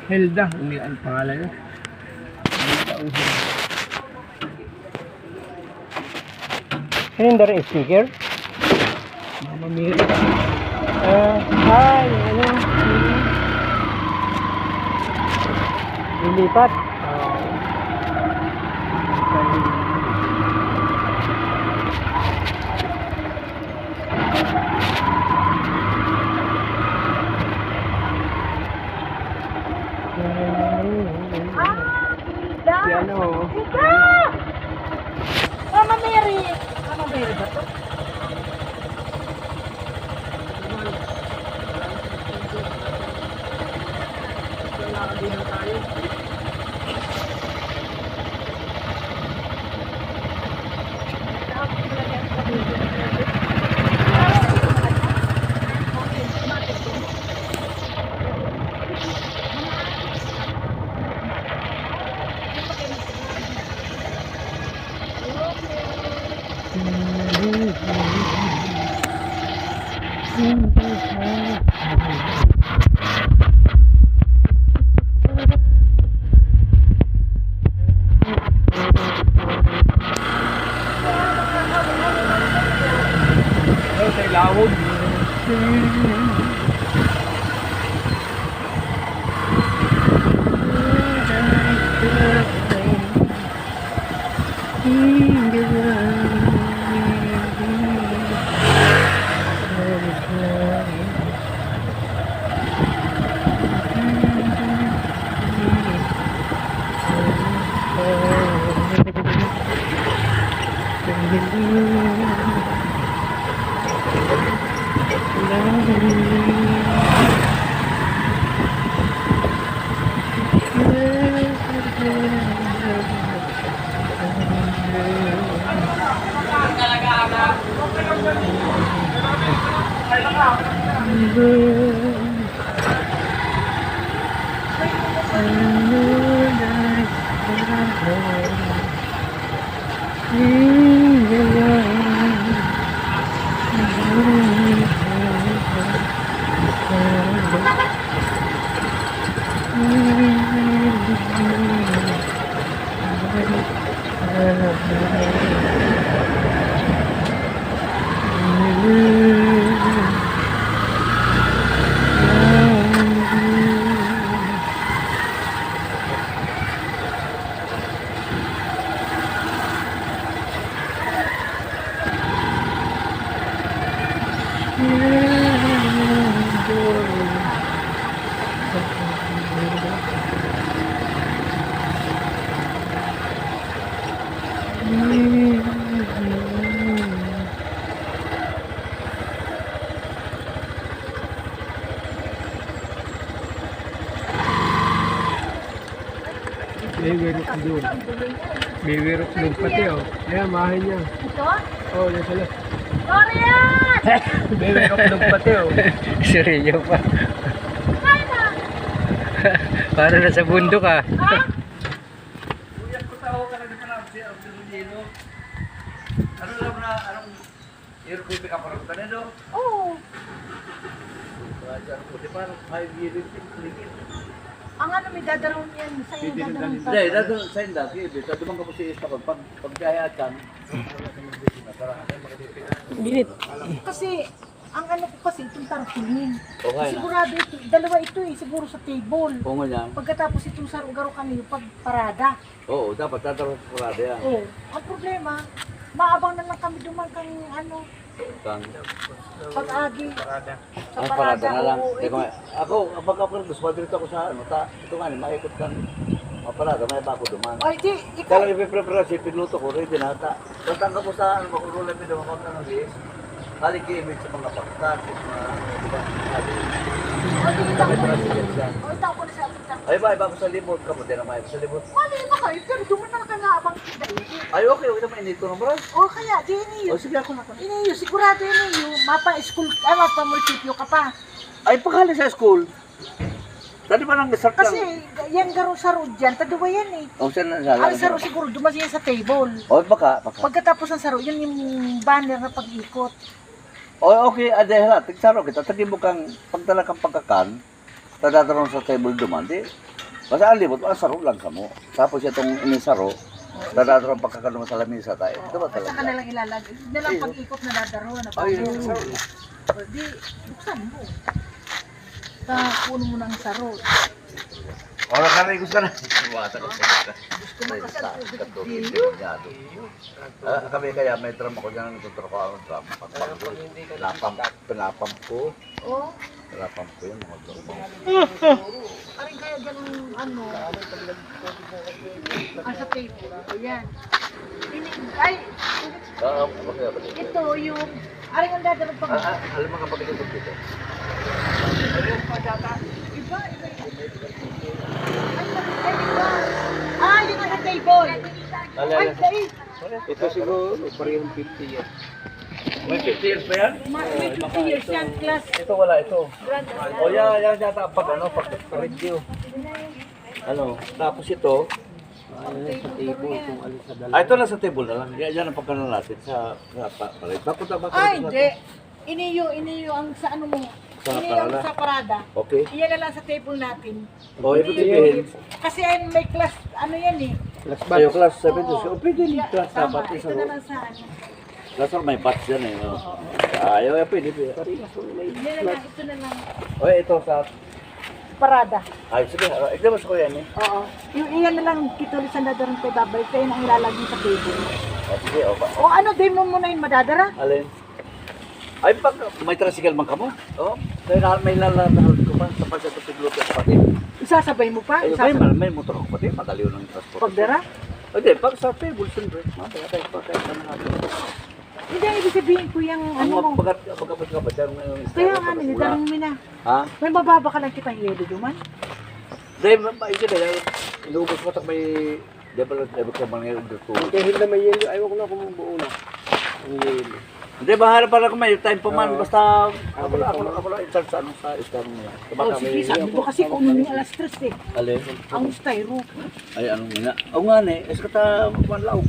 Hilda, hindi ang pangalan niya. Hilda ang Hilda. Ayun dari speaker. Mama Mary. Hi, ano? Lilipat. Si ano? Mama Mary! Mama Mary ba to? Oh, sa Ilawod. May wirok doon. May wirok doon pati oh. Ayan, mahay niya. Ito? Oh, yan sila. Dorian! May wirok doon pati oh. Seryo pa. Ay na! Para na sa bundok ah. Ha? Ano lang na, anong year ko pick up ka na do? Oo. Di ba, 5 years din. Ang ano may dadaraw niyan. Sa iyo dadaraw Hindi, dato sa inda, kibi, dato man ka po si Ista pag kaya kan. Ginit. Kasi, ang ano ko kasi itong tarpaulin. O nga na. Sigurado ito, dalawa ito eh, siguro sa table. Oo nga yan. Pagkatapos itong sarong-garo kami, pag parada. Oo, dapat tataro sa kurada yan. Oo. Ang problema, maabang na lang kami duman kang ano, Kang, pag-agi. Sa ang parada na lang. oo. Teka, ako, kapag kapag dito ako sa ano, ito nga, maikot kang parada, may bako duman. Ay, di, ikaw. Kaya ipiprepare si pinuto ko, ready na ata. Basta ka po sa ano, makurulan mo daw ako ng bis. Halik image sa mga paktak, mga, di ba? O, di, itaw ko na. President yan. O, itaw ko na sa ating Ay ba, iba ko sa libot ka mo, di na may sa libot. Mali ba kayo? Pero duman na ka nga abang daigit. Ay, okay, okay naman, inito na bro. O, kaya, di iniyo. O sige, ako na. Iniyo, sigurado iniyo. Mapa school, mapa munisipyo ka pa. Ay, pakali sa school. Tadi ba nang start Kasi, yan garo sa road dyan, taduwa yan eh. O siya na sala. Ang saro siguro, dumas yan sa table. O baka. Pagkatapos ng saro, yun yung banner na pag-ikot. O okay, ade hala, tigsaro kita. Tagi mo kang pagdala kang pagkakan. tatatanong sa table duman, di, basta ang libot, saro lang ka mo. Tapos itong inisaro, tatatanong pagkakaroon sa lamisa tayo. Ito ba At saka talaga? nalang ilalagay. Hindi lang pag-ikot na dadaro na Ay, bago. yun, saro. Di, buksan mo. Puno mo ng saro. Orang ka rin gusto na. Iwata ko sa kami kaya may drum ako dyan, nagtuturo ko ang drum. Pinapam ko. Oh, Pinapam ko yun, mga drum. aring kaya dyan ang sa table. Ayan. Ay, ito yung, aring ang dadaro pag... Alam mo kapag ito dito? Iba. Ay, yung nasa table. Ay, dahil. Ito siguro, parehong 50 yan. May 50 years pa yan? May 50 years yan, class. Ito wala, ito. Grand. O yan yata pag review. Ano, tapos ito, Sa table, kung alis sa dalawa. ito na sa table na lang. Yan ang pagkano natin sa palit. Papunta ba? Ay, hindi. Iniyo ang sa ano mo. Sa Iniyo parada? sa parada. Okay. Iyan na lang sa table natin. O, ibig sabihin, Kasi ay may class, ano yan eh. Last tayo batch. class 7 Oo. O, pwede rin class Tama, dapat. ito na lang sa ano. Class may batch yan eh. No? Ayaw, pwede. Yan na lang, ito na lang. O, ito sa... Parada. Ay, sige. Ito mas ko yan eh. Oo. Yung iyan na lang, kitulis ang dadaran ko, babalik kayo ang ilalagay sa table. O, sige. O, O ano, din mo muna yung madadara? alin? Ay, pag may tricycle man ka mo. O, may lalahal ko pa sa pagkatapiglo sa pati. Isasabay mo pa? Ay, may motor ko pati. Madaliw ng transport. Pagdara? Hindi, pag sa table, siyempre. Mamaya tayo pa kahit na natin. Hindi, ibig sabihin ko yung ano mo. Pagkapag ka ba dyan ngayon? Kaya nga, niladarang mo na. Ha? May mababa ka lang kitang yelo duman. Dahil, maisip na yan. Inubos mo tak may... Develop ka mga yung dito. Dahil na may yelo, ayaw ko na kumubuo na. Ang yelo. Hindi, bahala pala kung may time pa man. Basta, ako lang in-charge sa ano sa isang mo yan. O sige, sabi ko kasi kung yung alas 3 eh. Alin? Ang styro. Ay, anong nga? Oo nga ne, es kata manlaw.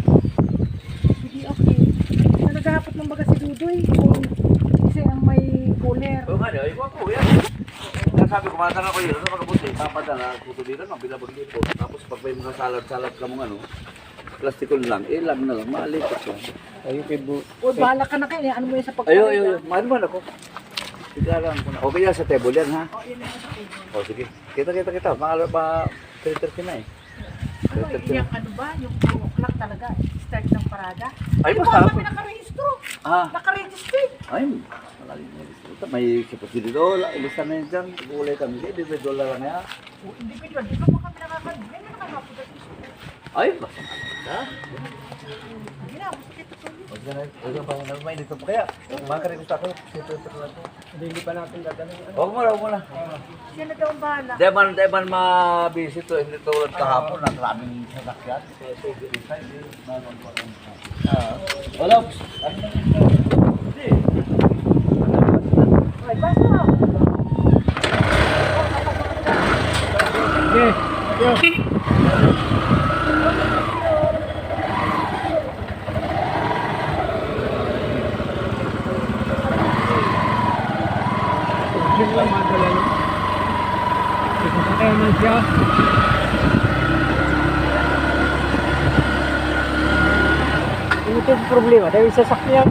Sige, okay. Nagahapot ng baga si Dudoy. Kasi ang may cooler. Oo nga ne, ay wako yan. Kaya sabi ko, matanong ko yun, ano magabuti? Papadala, puto dito, mabilabag dito. Tapos pag may mga salad-salad ka mong ano, plastiko lang, lang na lang, maalikot lang. Ayun kay Bu. O, bahala ka na kayo. Ano mo yan sa Ayo, pagkain? mahal man ako. Sigaran ko na. Okay yan sa table yan, ha? O, yun na sa table. O, sige. Kita. Mga ba, 3:30 na eh. Ano, yung ano ba? Yung 2 o'clock talaga. Start ng parada. Ay, Di ba basta kami ako. nakarehistro? Ah, Nakaregister. ay, malalim na dito. May sipot dito, ilista na yun dyan. Gulay kami, $1 lang yan. O, individual. Di ba mo kami nakakalimutan? May nakakapot at isko. Ay, basta ha? Ginagawa sa kito to. O, sige na, may dito pa kaya. Makakarin ko sa ako, sipot lang ako. Hindi pa natin dadalhin. Huwag mo na. Siya na daw ang bahala. Di man mabisi to, hindi tulad kahapon, ang maraming sasakyan. Wala. Hindi. Ay, basta. Okay. Yun lang madala yun. Sasakay naman siya. Ito yung problema, dahil sasakyan.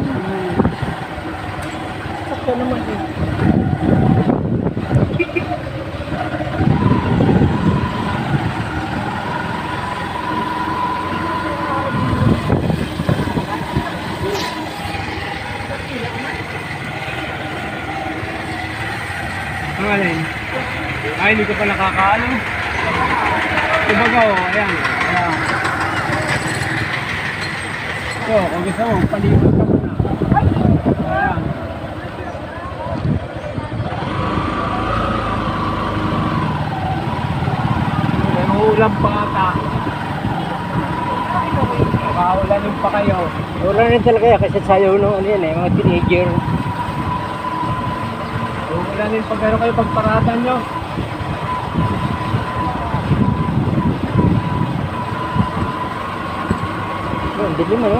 Sasakyan naman eh. Ang alin? Ay, hindi ko pa nakakaano. Kumbaga, ayan. Ayan. So, kung gusto mo, palibot ka muna. Ayan. May ulam pa ata. Makaulanin pa kayo. Wala rin talaga yan kasi sayaw nung ano yan eh, mga teenager. Uulanin pa pero kayo pagparatan nyo. Ang dilim ano.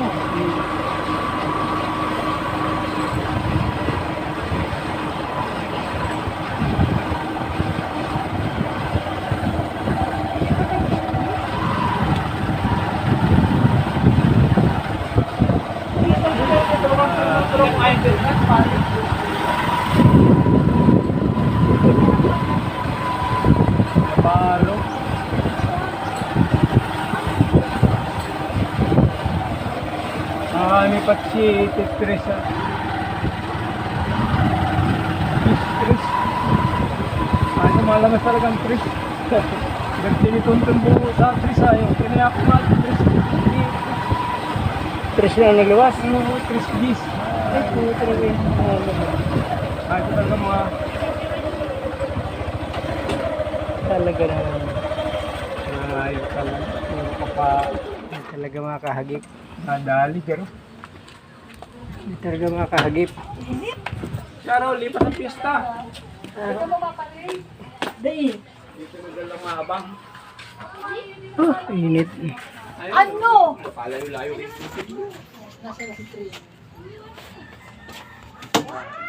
Merong idol na, pare. Napalo. Ni Pachi, Tetris. Tetris. Ano malamas talagang Tris. Nagtinituntun buo sa Tris ayo. Kaya ako nga Tris. Tres na nagluwas. Tris bis. Ay, puto talaga yun. Ako talaga mga Talaga naman. ayos talaga. Hindi ko pa Talaga mga kahagip. nadali. Pero Hindi talaga mga kahagip. Sharo, lipas ang piyesta. Dahil. Dito nagalang mahabang. Init. Ano? Palayo-layo.